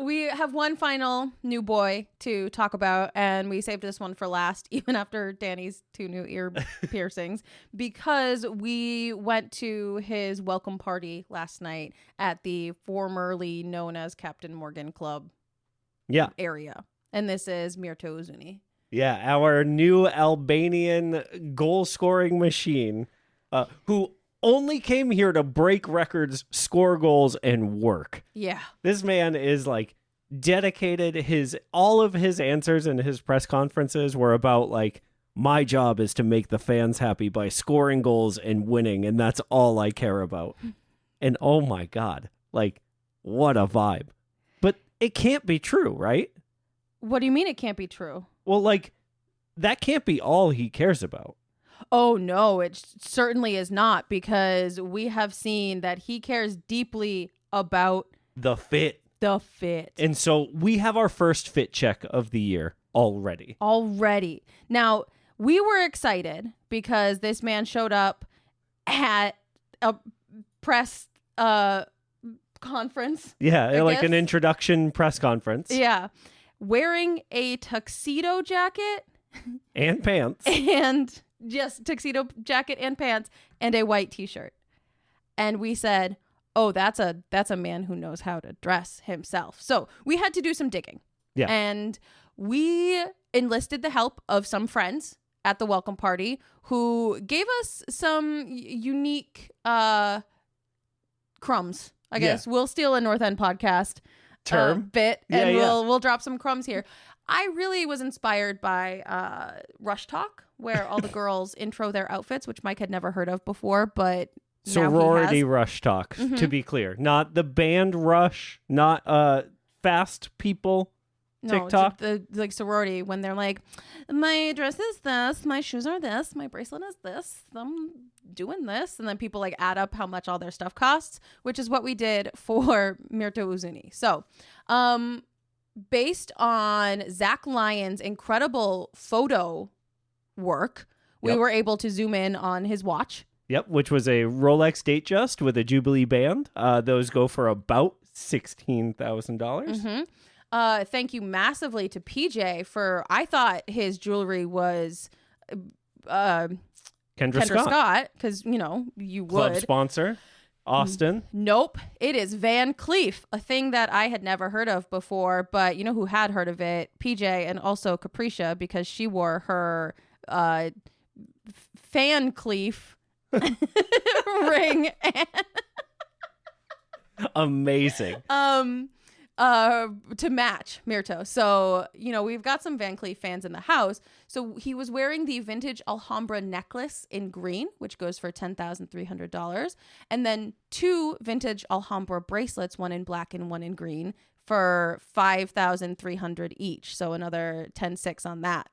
We have one final new boy to talk about, and we saved this one for last, even after Danny's 2 new ear piercings, because we went to his welcome party last night at the formerly known as Captain Morgan Club area. And this is Mirto Uzuni. Yeah, our new Albanian goal-scoring machine, who only came here to break records, score goals, and work. Yeah. This man is like dedicated. All of his answers in his press conferences were about like, my job is to make the fans happy by scoring goals and winning, and that's all I care about. And oh my God, like, what a vibe. But it can't be true, right? What do you mean it can't be true? Well, like, that can't be all he cares about. Oh, no, it certainly is not, because we have seen that he cares deeply about the fit. And so we have our first fit check of the year already. Now, we were excited because this man showed up at a press conference. Yeah, like an introduction press conference. Yeah. Wearing a tuxedo jacket. And pants. And just tuxedo jacket and pants and a white t-shirt. And we said, oh, that's a man who knows how to dress himself. So we had to do some digging. Yeah. And we enlisted the help of some friends at the welcome party who gave us some unique crumbs. I guess we'll steal a North End podcast term bit and we'll drop some crumbs here. I really was inspired by Rush Talk, where all the girls intro their outfits, which Mike had never heard of before, but sorority Rush Talk, to be clear. Not the band Rush, not fast people TikTok. No, the like sorority, when they're like, my dress is this, my shoes are this, my bracelet is this, I'm doing this, and then people like add up how much all their stuff costs, which is what we did for Mirto Uzuni. So, based on Zach Lyon's incredible photo work, we were able to zoom in on his watch. Yep, which was a Rolex Datejust with a Jubilee band. Those go for about $16,000. Thank you massively to PJ for, I thought his jewelry was Kendra Scott, because, you know, you Club would. sponsor. Austin. Nope. It is Van Cleef, a thing that I had never heard of before, but you know who had heard of it? PJ and also Capricia, because she wore her Fan Cleef ring. Amazing. To match Mirto. So, we've got some Van Cleef fans in the house. So he was wearing the vintage Alhambra necklace in green, which goes for $10,300. And then 2 vintage Alhambra bracelets, one in black and one in green, for $5,300 each. So another 10,600 on that.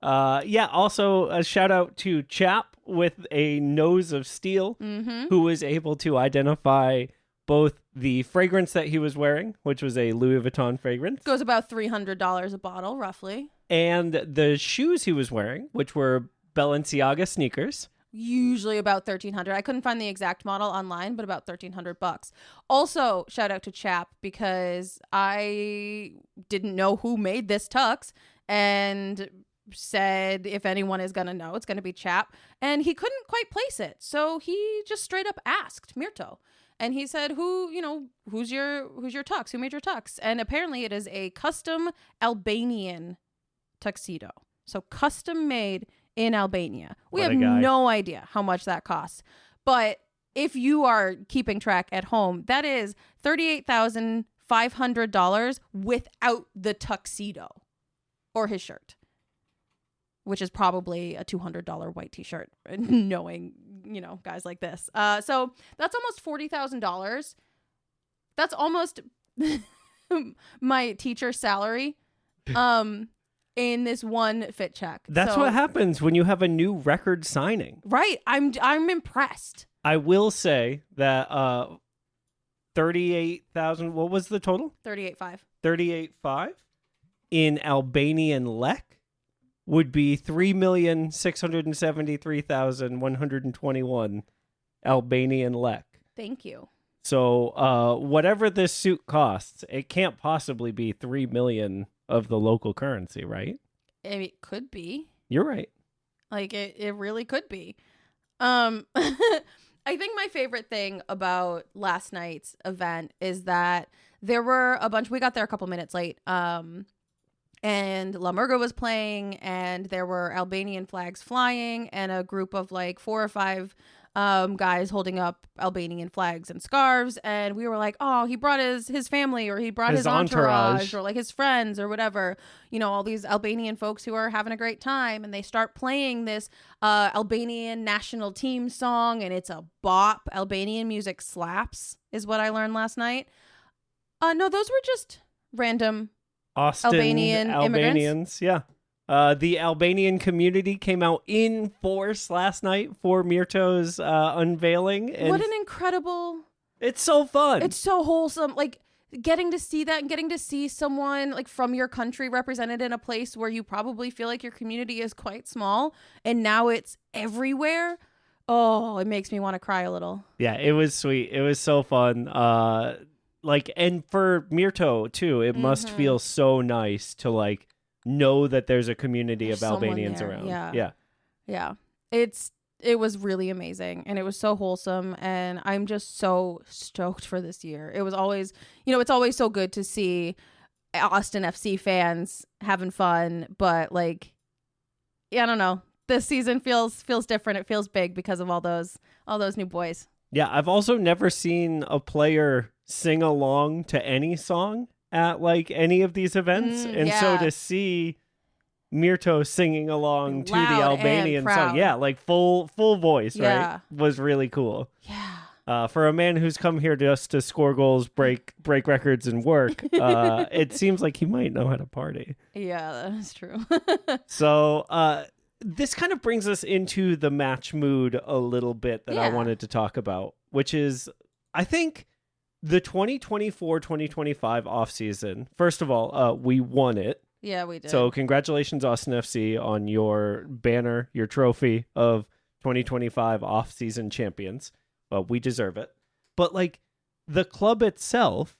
Also a shout out to Chap with a nose of steel, who was able to identify both the fragrance that he was wearing, which was a Louis Vuitton fragrance. Goes about $300 a bottle, roughly. And the shoes he was wearing, which were Balenciaga sneakers. Usually about $1,300. I couldn't find the exact model online, but about $1,300. Also, shout out to Chap, because I didn't know who made this tux and said if anyone is going to know, it's going to be Chap. And he couldn't quite place it. So he just straight up asked Mirto. And he said, who's your tux? Who made your tux? And apparently it is a custom Albanian tuxedo. So custom made in Albania. We have no idea how much that costs. But if you are keeping track at home, that is $38,500 without the tuxedo or his shirt, which is probably a $200 white t-shirt, knowing, guys like this. So that's almost $40,000. That's almost my teacher salary in this one fit check. That's what happens when you have a new record signing. Right. I'm impressed. I will say that 38,000, what was the total? 38.5. 38.5 in Albanian lek would be 3,673,121 Albanian lek. Thank you. So whatever this suit costs, it can't possibly be 3 million of the local currency, right? It could be. You're right. Like it really could be. I think my favorite thing about last night's event is that there were a bunch. We got there a couple minutes late. And La Murga was playing, and there were Albanian flags flying, and a group of like 4 or 5 guys holding up Albanian flags and scarves. And we were like, oh, he brought his family, or he brought his entourage, or like his friends, or whatever. All these Albanian folks who are having a great time. And they start playing this Albanian national team song, and it's a bop. Albanian music slaps, is what I learned last night. No, those were just random Austin Albanians, yeah. The Albanian community came out in force last night for Mirto's unveiling. And what an incredible... It's so fun. It's so wholesome. Like, getting to see that and getting to see someone like from your country represented in a place where you probably feel like your community is quite small, and now it's everywhere. Oh, it makes me want to cry a little. Yeah, it was sweet. It was so fun. And for Mirto too, it must feel so nice to like know that there's a community of Albanians around. Yeah. It was really amazing, and it was so wholesome, and I'm just so stoked for this year. It was always, it's always so good to see Austin FC fans having fun, but like, I don't know. This season feels different. It feels big because of all those new boys. Yeah, I've also never seen a player sing along to any song at like any of these events. So to see Mirto singing along to the Albanian song, like full voice, right, was really cool. Yeah. For a man who's come here just to score goals, break records, and work, it seems like he might know how to party. Yeah, that is true. So this kind of brings us into the match mood a little bit that I wanted to talk about, which is, I think, the 2024-2025 offseason. First of all, we won it. Yeah, we did. So congratulations, Austin FC, on your banner, your trophy of 2025 offseason champions. Well, we deserve it. But like, the club itself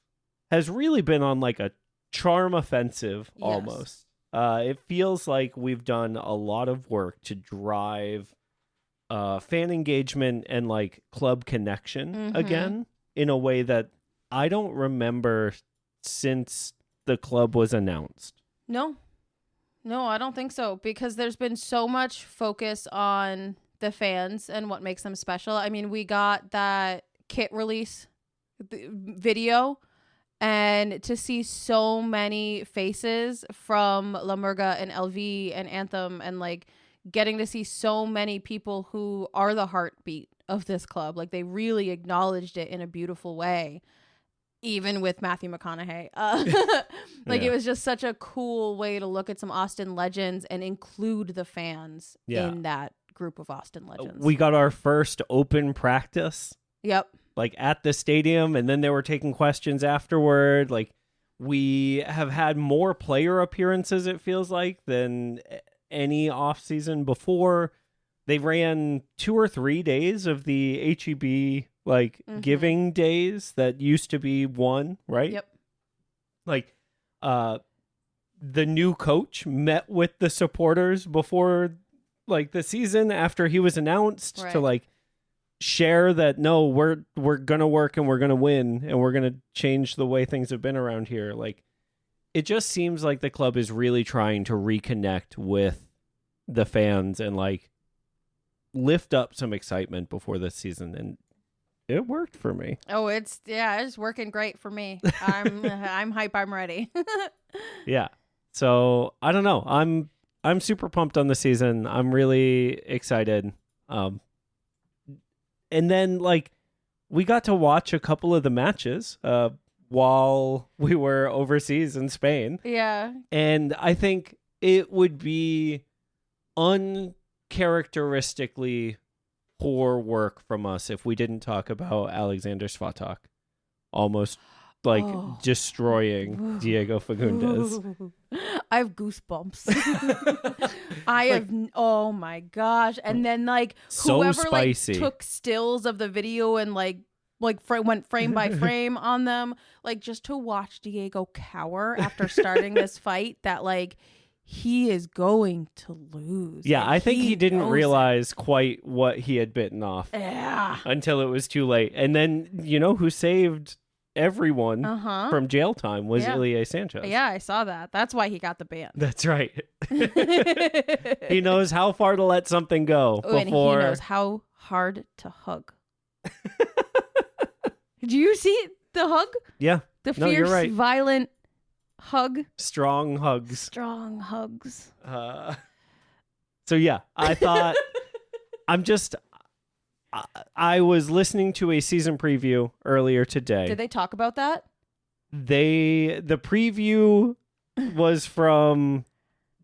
has really been on like a charm offensive almost. It feels like we've done a lot of work to drive fan engagement and like club connection again in a way that I don't remember since the club was announced. No, I don't think so, because there's been so much focus on the fans and what makes them special. I mean, we got that kit release the video, and to see so many faces from La Murga and LV and Anthem, and like getting to see so many people who are the heartbeat of this club. Like they really acknowledged it in a beautiful way, even with Matthew McConaughey. It was just such a cool way to look at some Austin legends and include the fans in that group of Austin legends. We got our first open practice. Yep. Like at the stadium, and then they were taking questions afterward. Like we have had more player appearances, it feels like, than any offseason before. They ran 2 or 3 days of the HEB giving days that used to be 1, right? Yep. Like the new coach met with the supporters before the season after he was announced to share that no, we're gonna work and we're gonna win and we're gonna change the way things have been around here. Like it just seems like the club is really trying to reconnect with the fans and lift up some excitement before this season, and it worked for me. Oh, it's working great for me. I'm hype. I'm ready. Yeah. So I don't know. I'm super pumped on the season. I'm really excited. And then we got to watch a couple of the matches while we were overseas in Spain. Yeah. And I think it would be uncharacteristically poor work from us if we didn't talk about Alexander Svatak almost destroying Diego Fagundes. I have goosebumps. I have, oh my gosh. And then so whoever spicy. Took stills of the video and went frame by frame on them, just to watch Diego cower after starting this fight, that he is going to lose. Yeah, I think he didn't realize quite what he had bitten off. Yeah. Until it was too late. And then, who saved everyone from jail time was Ilie Sanchez. Yeah, I saw that. That's why he got the ban. That's right. He knows how far to let something go before... And he knows how hard to hug. Do you see the hug? Yeah. The fierce, you're right. violent hug. Strong hugs. Strong hugs. So yeah, I thought I was listening to a season preview earlier today. Did they talk about that? The preview was from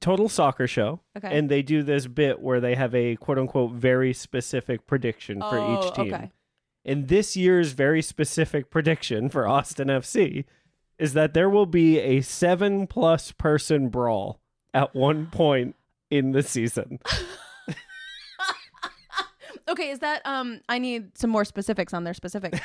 Total Soccer Show. Okay. And they do this bit where they have a quote unquote very specific prediction for each team. Okay. And this year's very specific prediction for Austin FC is that there will be a 7+ person brawl at one point in the season. Okay, is that I need some more specifics on their specifics.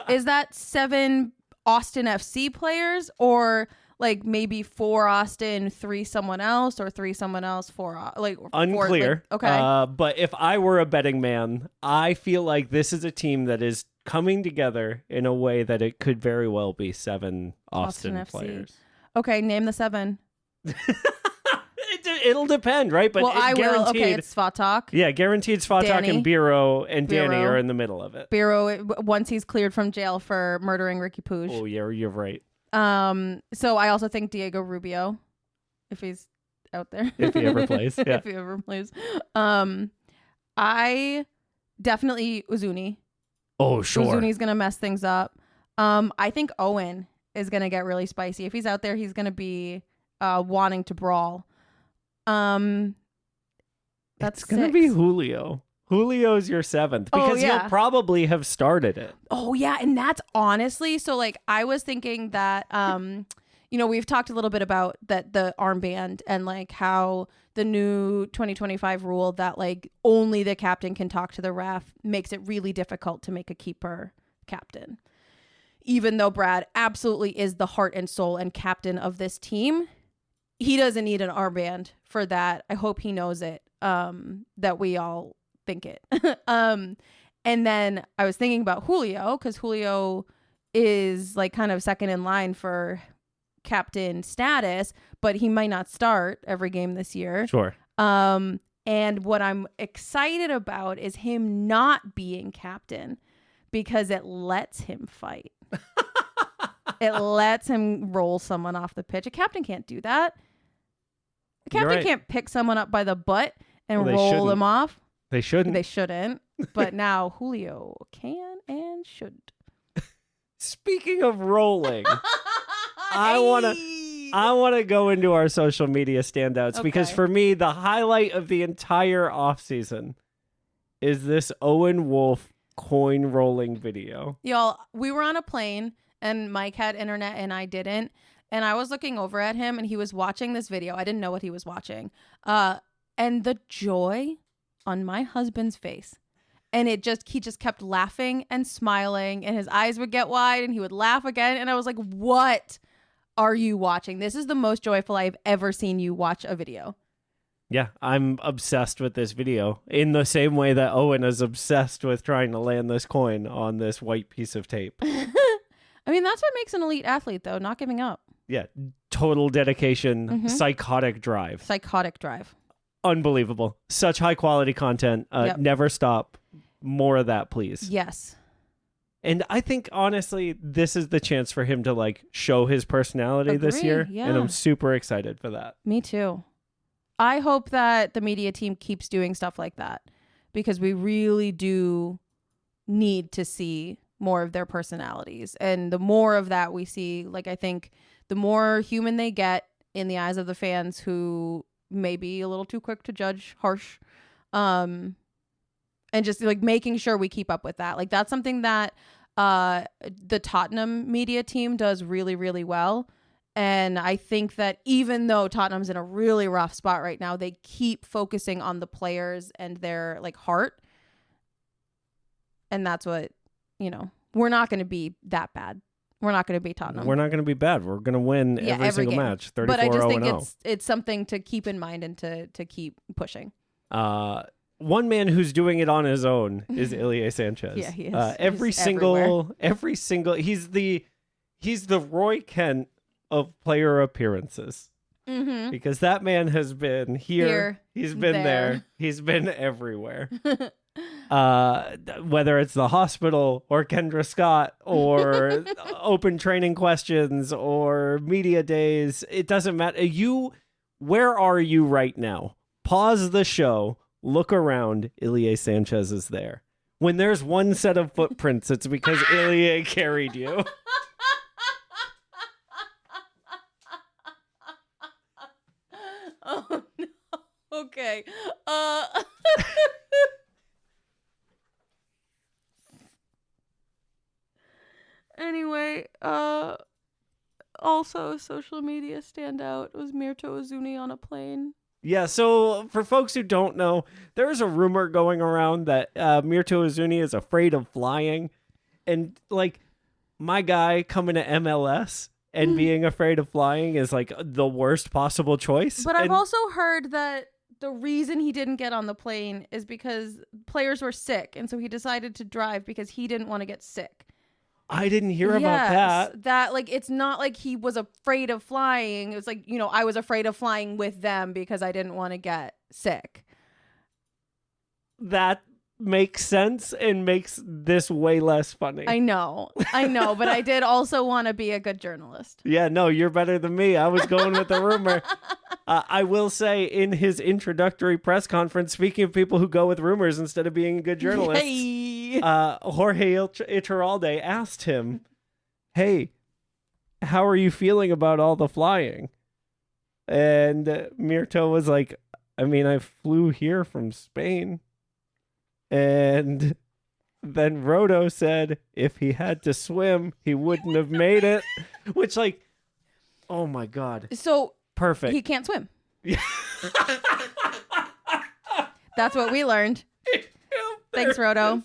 Is that 7 Austin FC players, or maybe 4 Austin, 3 someone else, or 3 someone else, 4 unclear. 4, okay. But if I were a betting man, I feel like this is a team that is coming together in a way that it could very well be 7 Austin players. Okay, name the 7. It'll depend, right? But I will. Okay, it's Svatak. Yeah, guaranteed Svatak Danny. and Biro and Danny Biro. are in the middle of it. Biro, once he's cleared from jail for murdering Ricky Puig. Oh, yeah, you're right. So I also think Diego Rubio, if he's out there. If he ever plays. Yeah. If he ever plays. I definitely Uzuni. Oh, sure. Uzuni's going to mess things up. I think Owen is going to get really spicy. If he's out there, he's going to be wanting to brawl. That's going to be Julio. Julio's your 7th because he'll probably have started it. Oh yeah, and that's honestly so I was thinking that we've talked a little bit about that the armband and how the new 2025 rule that only the captain can talk to the ref makes it really difficult to make a keeper captain. Even though Brad absolutely is the heart and soul and captain of this team, he doesn't need an armband for that. I hope he knows it, that we all think it. And then I was thinking about Julio, because Julio is kind of second in line for captain status, but he might not start every game this year. Sure. And what I'm excited about is him not being captain, because it lets him fight. It lets him roll someone off the pitch. A captain can't do that. A captain can't pick someone up by the butt and roll them off. They shouldn't. They shouldn't. But now Julio can and should. Speaking of rolling, I want to go into our social media standouts because for me, the highlight of the entire offseason is this Owen Wolf coin rolling video. Y'all, we were on a plane and Mike had internet and I didn't. And I was looking over at him and he was watching this video. I didn't know what he was watching. And the joy on my husband's face. And he just kept laughing and smiling and his eyes would get wide and he would laugh again. And I was like, what are you watching? This is the most joyful I've ever seen you watch a video. Yeah, I'm obsessed with this video in the same way that Owen is obsessed with trying to land this coin on this white piece of tape. I mean, that's what makes an elite athlete, though, not giving up. Yeah, total dedication, psychotic drive. Psychotic drive. Unbelievable. Such high quality content. Never stop. More of that, please. Yes. And I think, honestly, this is the chance for him to, like, show his personality this year. Yeah. And I'm super excited for that. Me too. I hope that the media team keeps doing stuff like that because we really do need to see more of their personalities. And the more of that we see, like, I think the more human they get in the eyes of the fans who may be a little too quick to judge, harsh, and just like making sure we keep up with that. Like that's something that the Tottenham media team does really, really well. And I think that even though Tottenham's in a really rough spot right now, they keep focusing on the players and their like heart. And that's what, you know, we're not going to be that bad. We're not going to be Tottenham. We're not going to be bad. We're going to win every single game. match. 34-0-0. But I just think it's something to keep in mind and to keep pushing. One man who's doing it on his own is Ilie Sanchez. Yeah, he is. Every single, he's the Roy Kent of player appearances. Mm-hmm. Because that man has been here he's been there, he's been everywhere. Whether it's the hospital or Kendra Scott or open training questions or media days, it doesn't matter. Where are you right now? Pause the show. Look around. Ilie Sanchez is there. When there's one set of footprints, it's because Ilie carried you. Oh no. Okay. Anyway, also a social media standout was Mirto Uzuni on a plane. Yeah, so for folks who don't know, there's a rumor going around that Mirto Uzuni is afraid of flying. And, like, my guy coming to MLS and being afraid of flying is, like, the worst possible choice. But I've also heard that the reason he didn't get on the plane is because players were sick. And so he decided to drive because he didn't want to get sick. I didn't hear about that. That, like, it's not like he was afraid of flying. It was like, you know, I was afraid of flying with them because I didn't want to get sick. That makes sense and makes this way less funny. I know, but I did also want to be a good journalist. Yeah, no, you're better than me. I was going with the rumor. I will say in his introductory press conference, speaking of people who go with rumors instead of being good journalists, Jorge Iturralde asked him, hey, how are you feeling about all the flying? And Mirto was like, I mean, I flew here from Spain. And then Rodo said if he had to swim, he wouldn't have made it. Which, like, oh my God. So perfect. He can't swim. That's what we learned. Thanks, Rodo.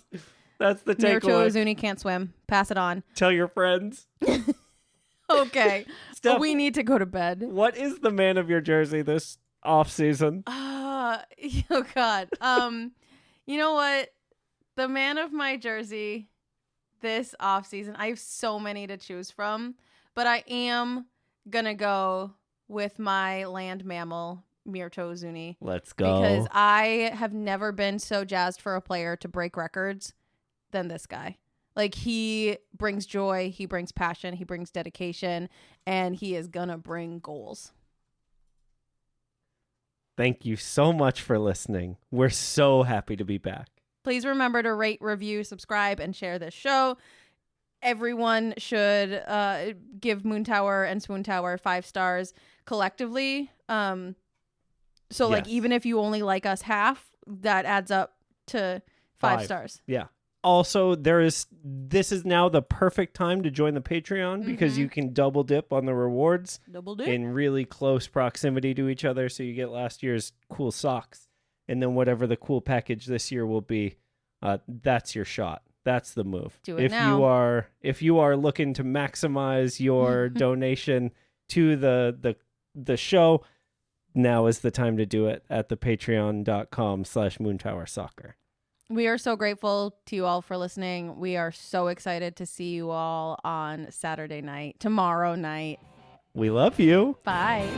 That's the takeaway. Mirto Uzuni can't swim. Pass it on. Tell your friends. Okay. Steph, we need to go to bed. What is the man of your jersey this off season? Oh God. You know what? The man of my jersey this off season, I have so many to choose from, but I am gonna go with my land mammal, Mirto Uzuni. Let's go. Because I have never been so jazzed for a player to break records than this guy. Like, he brings joy, he brings passion, he brings dedication, and he is gonna bring goals. Thank you so much for listening. We're so happy to be back. Please remember to rate, review, subscribe, and share this show. Everyone should give Moontower and SWOONTOWER 5 stars collectively. So like, even if you only like us half, that adds up to 5 stars. Yeah. Also, this is now the perfect time to join the Patreon because you can double dip on the rewards in really close proximity to each other. So you get last year's cool socks, and then whatever the cool package this year will be, that's your shot. That's the move. Do it now. If you are looking to maximize your donation to the show, now is the time to do it at the patreon.com/moontowersoccer. We are so grateful to you all for listening. We are so excited to see you all on Saturday night, tomorrow night. We love you. Bye.